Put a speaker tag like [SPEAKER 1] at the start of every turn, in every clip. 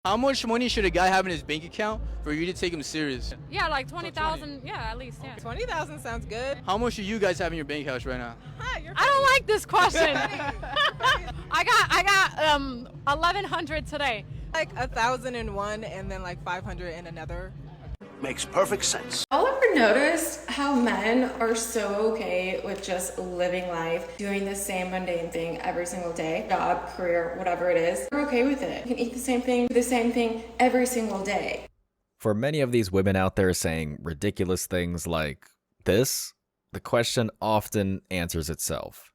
[SPEAKER 1] How much money should a guy have in his bank account for you to take him serious?
[SPEAKER 2] Yeah, like 20,000. Yeah, at least. Yeah.
[SPEAKER 3] 20,000 sounds good.
[SPEAKER 1] How much do you guys have in your bank accounts right now?
[SPEAKER 2] I don't like this question. I got 1,100 today.
[SPEAKER 3] Like 1,000 in one and then like 500 in another.
[SPEAKER 4] Makes perfect sense.
[SPEAKER 5] Y'all ever noticed how men are so okay with just living life, doing the same mundane thing every single day? Job, career, whatever it is. They're okay with it. You can eat the same thing, do the same thing every single day.
[SPEAKER 6] For many of these women out there saying ridiculous things like this, the question often answers itself.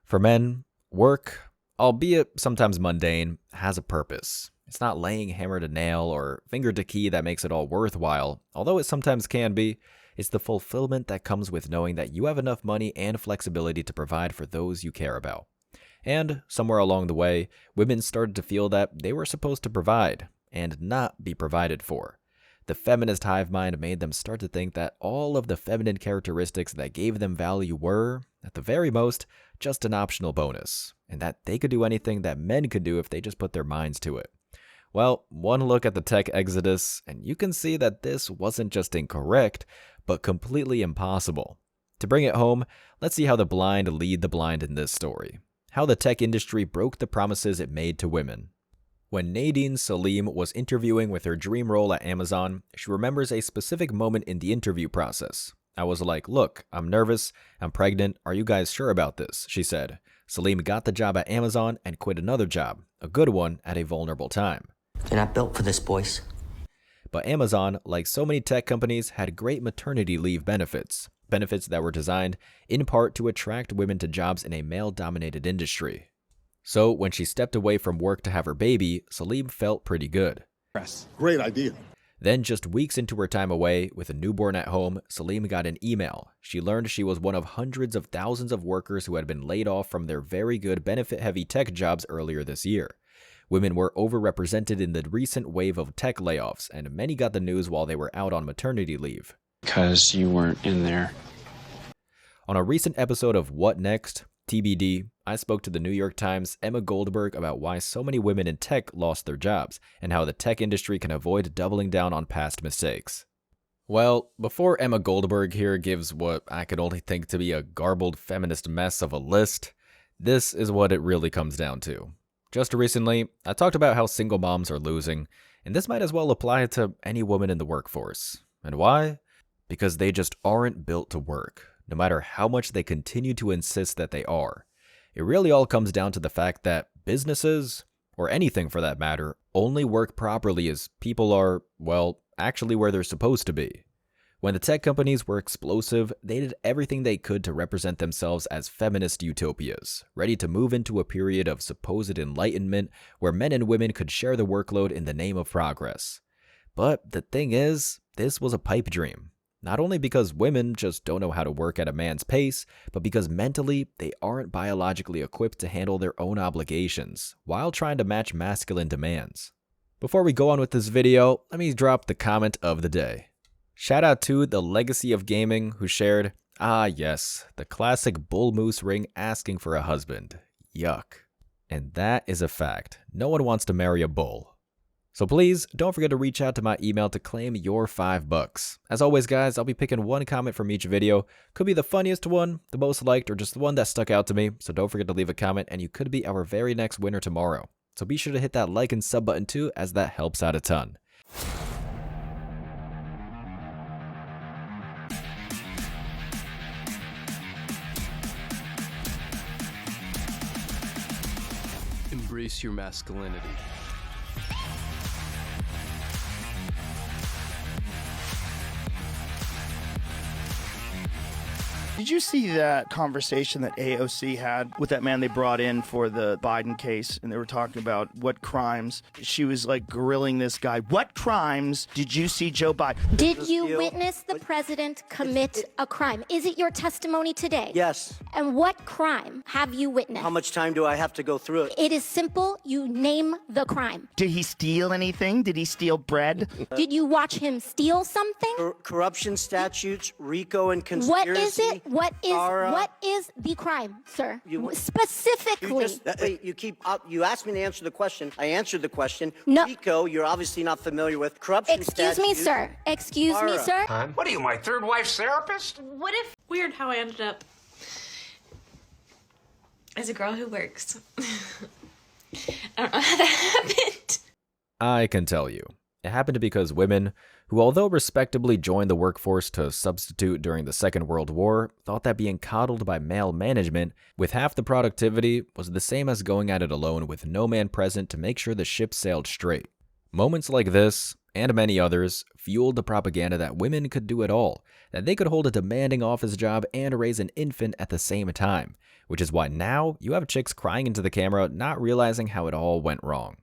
[SPEAKER 6] For men, work, albeit sometimes mundane, has a purpose. It's not laying hammer to nail or finger to key that makes it all worthwhile, although it sometimes can be. It's the fulfillment that comes with knowing that you have enough money and flexibility to provide for those you care about. And somewhere along the way, women started to feel that they were supposed to provide and not be provided for. The feminist hive mind made them start to think that all of the feminine characteristics that gave them value were, at the very most, just an optional bonus, and that they could do anything that men could do if they just put their minds to it. Well, one look at the tech exodus, and you can see that this wasn't just incorrect, but completely impossible. To bring it home, let's see how the blind lead the blind in this story. How the tech industry broke the promises it made to women. When Nadine Salim was interviewing with her dream role at Amazon, she remembers a specific moment in the interview process. I was like, look, I'm nervous, I'm pregnant, are you guys sure about this? She said. Salim got the job at Amazon and quit another job, a good one at a vulnerable time.
[SPEAKER 7] You're not built for this, boys.
[SPEAKER 6] But Amazon, like so many tech companies, had great maternity leave benefits. Benefits that were designed, in part, to attract women to jobs in a male-dominated industry. So, when she stepped away from work to have her baby, Salim felt pretty good.
[SPEAKER 4] Great idea.
[SPEAKER 6] Then, just weeks into her time away, with a newborn at home, Salim got an email. She learned she was one of hundreds of thousands of workers who had been laid off from their very good benefit-heavy tech jobs earlier this year. Women were overrepresented in the recent wave of tech layoffs, and many got the news while they were out on maternity leave.
[SPEAKER 8] Because you weren't in there.
[SPEAKER 6] On a recent episode of What Next? TBD, I spoke to the New York Times' Emma Goldberg about why so many women in tech lost their jobs, and how the tech industry can avoid doubling down on past mistakes. Well, before Emma Goldberg here gives what I could only think to be a garbled feminist mess of a list, this is what it really comes down to. Just recently, I talked about how single moms are losing, and this might as well apply to any woman in the workforce. And why? Because they just aren't built to work, no matter how much they continue to insist that they are. It really all comes down to the fact that businesses, or anything for that matter, only work properly as people are, well, actually where they're supposed to be. When the tech companies were explosive, they did everything they could to represent themselves as feminist utopias, ready to move into a period of supposed enlightenment where men and women could share the workload in the name of progress. But the thing is, this was a pipe dream. Not only because women just don't know how to work at a man's pace, but because mentally, they aren't biologically equipped to handle their own obligations, while trying to match masculine demands. Before we go on with this video, let me drop the comment of the day. Shout out to The Legacy of Gaming, who shared, "Ah yes, the classic bull moose ring asking for a husband. Yuck." And that is a fact. No one wants to marry a bull. So please, don't forget to reach out to my email to claim your $5. As always guys, I'll be picking one comment from each video. Could be the funniest one, the most liked, or just the one that stuck out to me, so don't forget to leave a comment and you could be our very next winner tomorrow. So be sure to hit that like and sub button too, as that helps out a ton.
[SPEAKER 8] Embrace your masculinity.
[SPEAKER 9] Did you see that conversation that AOC had with that man they brought in for the Biden case? And they were talking about what crimes. She was like grilling this guy. What crimes did you see Joe Biden?
[SPEAKER 10] Did you witness the president commit a crime? Is it your testimony today?
[SPEAKER 7] Yes.
[SPEAKER 10] And what crime have you witnessed?
[SPEAKER 7] How much time do I have to go through it?
[SPEAKER 10] It is simple. You name the crime.
[SPEAKER 9] Did he steal anything? Did he steal bread?
[SPEAKER 10] Did you watch him steal something?
[SPEAKER 7] Corruption statutes, RICO, and conspiracy.
[SPEAKER 10] What is it What is the crime, sir? Specifically.
[SPEAKER 7] You asked me to answer the question. I answered the question.
[SPEAKER 10] No.
[SPEAKER 7] RICO, you're obviously not familiar with corruption.
[SPEAKER 10] Excuse me, sir. Excuse me, sir.
[SPEAKER 11] What are you, my third wife's therapist?
[SPEAKER 12] What if weird how I ended up as a girl who works? I don't know how that happened.
[SPEAKER 6] I can tell you. It happened because women, who although respectably joined the workforce to substitute during the Second World War, thought that being coddled by male management with half the productivity was the same as going at it alone with no man present to make sure the ship sailed straight. Moments like this, and many others, fueled the propaganda that women could do it all, that they could hold a demanding office job and raise an infant at the same time, which is why now you have chicks crying into the camera not realizing how it all went wrong.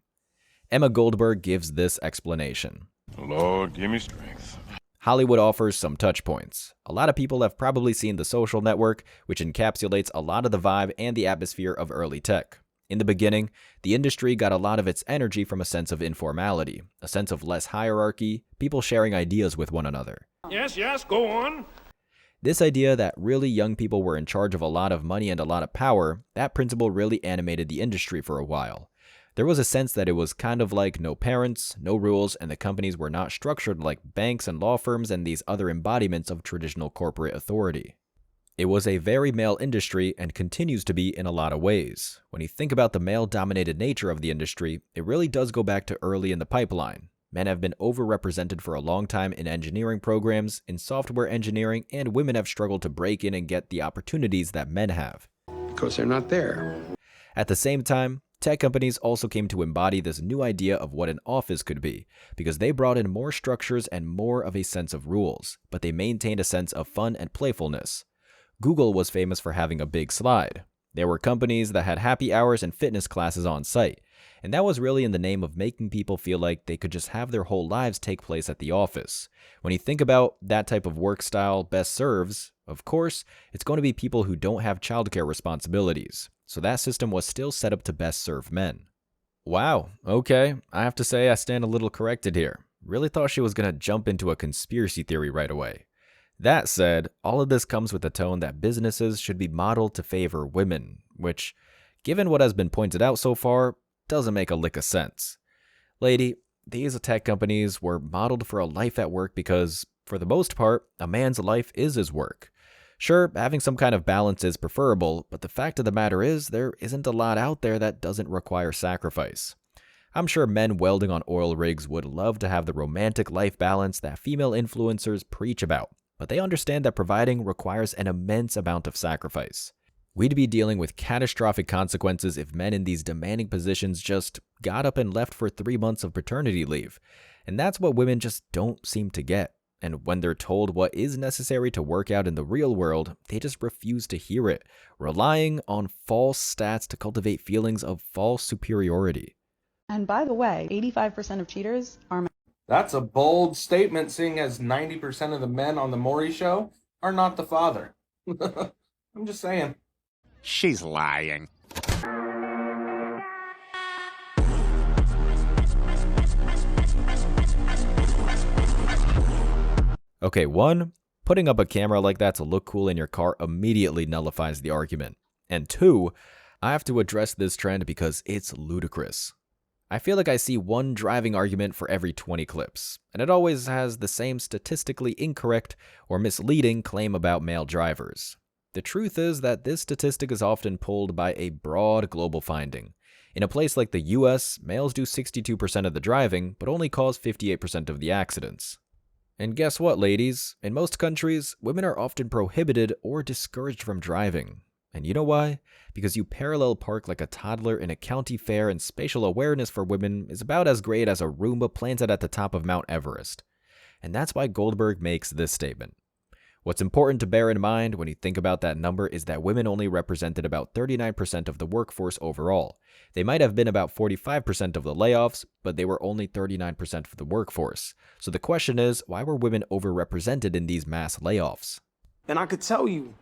[SPEAKER 6] Emma Goldberg gives this explanation.
[SPEAKER 13] Lord, give me strength.
[SPEAKER 6] Hollywood offers some touch points. A lot of people have probably seen The Social Network, which encapsulates a lot of the vibe and the atmosphere of early tech. In the beginning, the industry got a lot of its energy from a sense of informality, a sense of less hierarchy, people sharing ideas with one another.
[SPEAKER 13] Yes, go on.
[SPEAKER 6] This idea that really young people were in charge of a lot of money and a lot of power, that principle really animated the industry for a while. There was a sense that it was kind of like no parents, no rules, and the companies were not structured like banks and law firms and these other embodiments of traditional corporate authority. It was a very male industry and continues to be in a lot of ways. When you think about the male-dominated nature of the industry, it really does go back to early in the pipeline. Men have been overrepresented for a long time in engineering programs, in software engineering, and women have struggled to break in and get the opportunities that men have.
[SPEAKER 8] Because they're not there.
[SPEAKER 6] At the same time, tech companies also came to embody this new idea of what an office could be, because they brought in more structures and more of a sense of rules, but they maintained a sense of fun and playfulness. Google was famous for having a big slide. There were companies that had happy hours and fitness classes on site, and that was really in the name of making people feel like they could just have their whole lives take place at the office. When you think about that type of work style best serves, of course, it's going to be people who don't have childcare responsibilities. So that system was still set up to best serve men. Wow, okay, I have to say I stand a little corrected here. Really thought she was gonna jump into a conspiracy theory right away. That said, all of this comes with the tone that businesses should be modeled to favor women, which, given what has been pointed out so far, doesn't make a lick of sense. Lady, these tech companies were modeled for a life at work because, for the most part, a man's life is his work. Sure, having some kind of balance is preferable, but the fact of the matter is there isn't a lot out there that doesn't require sacrifice. I'm sure men welding on oil rigs would love to have the romantic life balance that female influencers preach about, but they understand that providing requires an immense amount of sacrifice. We'd be dealing with catastrophic consequences if men in these demanding positions just got up and left for 3 months of paternity leave, and that's what women just don't seem to get. And when they're told what is necessary to work out in the real world, they just refuse to hear it, relying on false stats to cultivate feelings of false superiority.
[SPEAKER 14] And by the way, 85% of cheaters are men.
[SPEAKER 15] That's a bold statement, seeing as 90% of the men on the Maury show are not the father. I'm just saying.
[SPEAKER 11] She's lying.
[SPEAKER 6] Okay, 1, putting up a camera like that to look cool in your car immediately nullifies the argument. And 2, I have to address this trend because it's ludicrous. I feel like I see one driving argument for every 20 clips, and it always has the same statistically incorrect or misleading claim about male drivers. The truth is that this statistic is often pulled by a broad global finding. In a place like the US, males do 62% of the driving, but only cause 58% of the accidents. And guess what, ladies? In most countries, women are often prohibited or discouraged from driving. And you know why? Because you parallel park like a toddler in a county fair, and spatial awareness for women is about as great as a Roomba planted at the top of Mount Everest. And that's why Goldberg makes this statement. What's important to bear in mind when you think about that number is that women only represented about 39% of the workforce overall. They might have been about 45% of the layoffs, but they were only 39% of the workforce. So the question is, why were women overrepresented in these mass layoffs?
[SPEAKER 15] And I could tell you.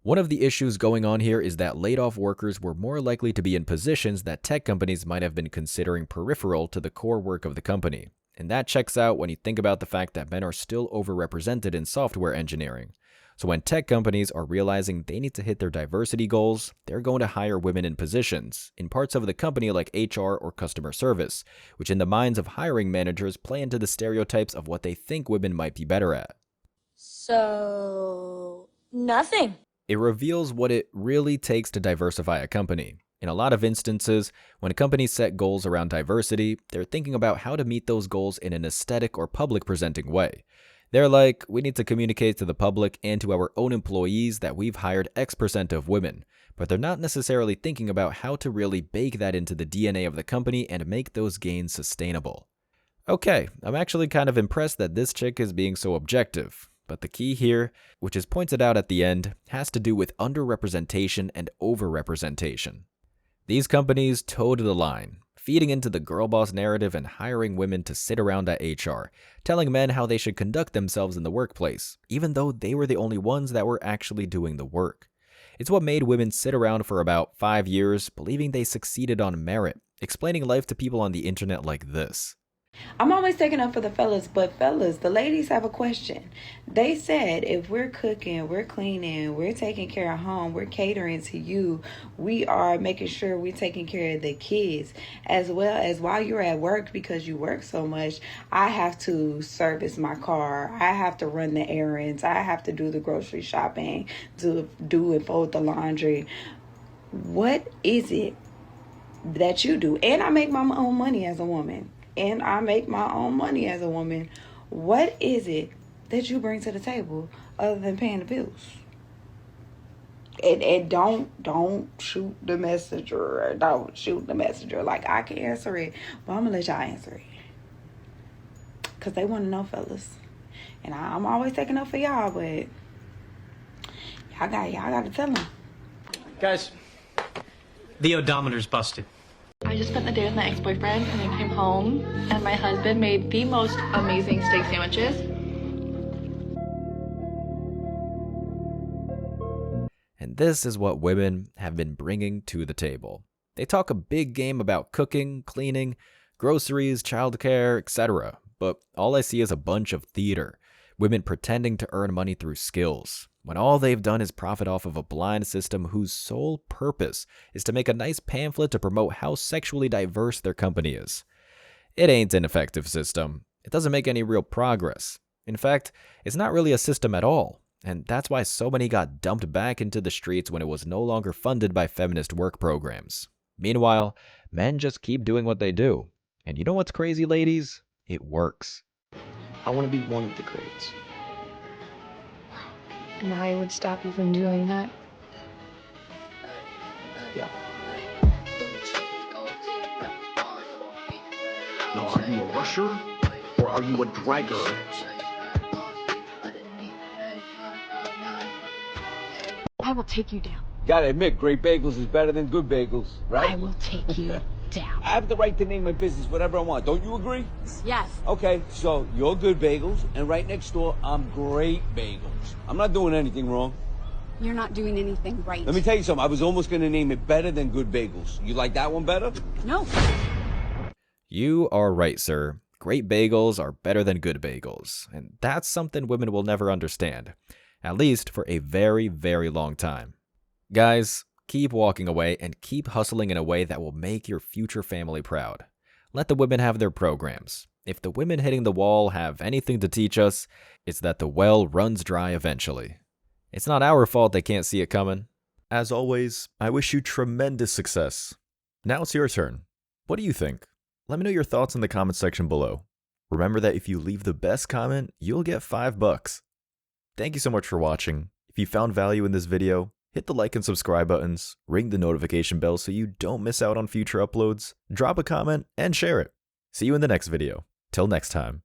[SPEAKER 6] One of the issues going on here is that laid-off workers were more likely to be in positions that tech companies might have been considering peripheral to the core work of the company. And that checks out when you think about the fact that men are still overrepresented in software engineering. So when tech companies are realizing they need to hit their diversity goals, they're going to hire women in positions, in parts of the company like HR or customer service, which in the minds of hiring managers play into the stereotypes of what they think women might be better at.
[SPEAKER 16] So, nothing.
[SPEAKER 6] It reveals what it really takes to diversify a company. In a lot of instances, when companies set goals around diversity, they're thinking about how to meet those goals in an aesthetic or public presenting way. They're like, we need to communicate to the public and to our own employees that we've hired X% of women, but they're not necessarily thinking about how to really bake that into the DNA of the company and make those gains sustainable. Okay, I'm actually kind of impressed that this chick is being so objective, but the key here, which is pointed out at the end, has to do with underrepresentation and overrepresentation. These companies toed the line, feeding into the girl boss narrative and hiring women to sit around at HR, telling men how they should conduct themselves in the workplace, even though they were the only ones that were actually doing the work. It's what made women sit around for about 5 years, believing they succeeded on merit, explaining life to people on the internet like this.
[SPEAKER 17] I'm always taking up for the fellas, but fellas, the ladies have a question. They said if we're cooking, we're cleaning, we're taking care of home, we're catering to you, we are making sure we're taking care of the kids, as well as while you're at work, because you work so much, I have to service my car, I have to run the errands, I have to do the grocery shopping, do and fold the laundry. What is it that you do? And I make my own money as a woman. What is it that you bring to the table other than paying the bills? And don't shoot the messenger. Don't shoot the messenger. Like, I can answer it, but I'm gonna let y'all answer it, because they want to know, fellas. And I'm always taking up for y'all, but y'all got to tell them.
[SPEAKER 18] Guys, the odometer's busted.
[SPEAKER 19] I just spent the day with my ex-boyfriend, and I came home, and my husband made the most amazing steak sandwiches.
[SPEAKER 6] And this is what women have been bringing to the table. They talk a big game about cooking, cleaning, groceries, childcare, etc. But all I see is a bunch of theater. Women pretending to earn money through skills, when all they've done is profit off of a blind system whose sole purpose is to make a nice pamphlet to promote how sexually diverse their company is. It ain't an effective system. It doesn't make any real progress. In fact, it's not really a system at all, and that's why so many got dumped back into the streets when it was no longer funded by feminist work programs. Meanwhile, men just keep doing what they do. And you know what's crazy, ladies? It works.
[SPEAKER 18] I want to be one of the greats.
[SPEAKER 19] And I would stop you from doing that.
[SPEAKER 18] Yeah.
[SPEAKER 4] Now, are you a rusher or are you a dragger?
[SPEAKER 19] I will take you down.
[SPEAKER 20] Gotta admit, great bagels is better than good bagels, right?
[SPEAKER 19] I will take you down.
[SPEAKER 20] I have the right to name my business whatever I want. Don't you agree?
[SPEAKER 19] Yes.
[SPEAKER 20] Okay, so you're Good Bagels, and right next door, I'm Great Bagels. I'm not doing anything wrong.
[SPEAKER 19] You're not doing anything right.
[SPEAKER 20] Let me tell you something. I was almost gonna name it Better Than Good Bagels. You like that one better?
[SPEAKER 19] No.
[SPEAKER 6] You are right, sir. Great bagels are better than good bagels. And that's something women will never understand. At least for a very, very long time. Guys, keep walking away and keep hustling in a way that will make your future family proud. Let the women have their programs. If the women hitting the wall have anything to teach us, it's that the well runs dry eventually. It's not our fault they can't see it coming. As always, I wish you tremendous success. Now it's your turn. What do you think? Let me know your thoughts in the comment section below. Remember that if you leave the best comment, you'll get $5. Thank you so much for watching. If you found value in this video, hit the like and subscribe buttons, ring the notification bell so you don't miss out on future uploads, drop a comment, and share it. See you in the next video. Till next time.